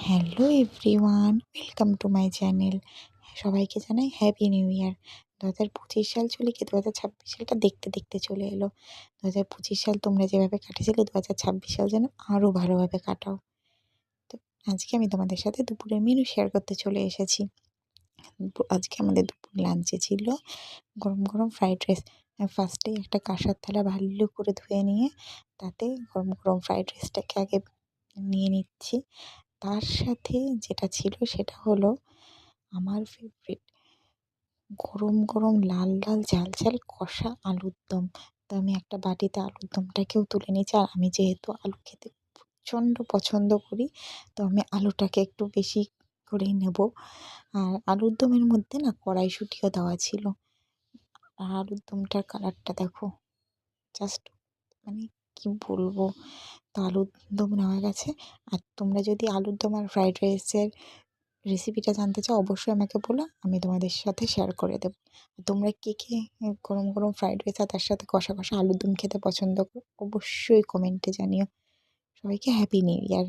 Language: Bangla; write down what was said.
Hello everyone, welcome to my channel. সবাইকে জানাই হ্যাপি নিউ ইয়ার। 2025 সাল চলে গিয়ে 2026 সালটা দেখতে দেখতে চলে এলো। 2025 সাল তোমরা যেভাবে কাটিয়েছিলে 2026 সাল যেন আরও ভালোভাবে কাটাও। তো আজকে আমি তোমাদের সাথে দুপুরের মেনু শেয়ার করতে চলে এসেছি। আজকে আমাদের দুপুর লাঞ্চে ছিল গরম গরম ফ্রাইড রাইস। ফার্স্টেই একটা কাঁসার থালা ভালো করে ধুয়ে নিয়ে তাতে গরম গরম ফ্রাইড রাইসটাকে আগে নিয়ে নিচ্ছি। তার সাথে যেটা ছিল সেটা হলো আমার ফেভারিট গরম গরম লাল লাল ঝাল ঝাল কষা আলুর দম। তো আমি একটা বাটিতে আলুর দমটাকেও তুলে নিয়েছি। আর আমি যেহেতু আলু খেতে প্রচণ্ড পছন্দ করি, তো আমি আলুটাকে একটু বেশি করেই নেব। আর আলুর দমের মধ্যে না কড়াইশুঁটিও দেওয়া ছিল। আর আলুর দমটার কালারটা দেখো, জাস্ট মানে কি বলবো। তো আলুর দম নেওয়া গেছে। আর তোমরা যদি আলুর দম আর ফ্রাইড রাইসের রেসিপিটা জানতে চাও অবশ্যই আমাকে বলো, আমি তোমাদের সাথে শেয়ার করে দেবো। তোমরা কে কে গরম গরম ফ্রাইড রাইস আর তার সাথে কষা কষা আলুর দম খেতে পছন্দ করো অবশ্যই কমেন্টে জানিও। সবাইকে হ্যাপি নিউ ইয়ার।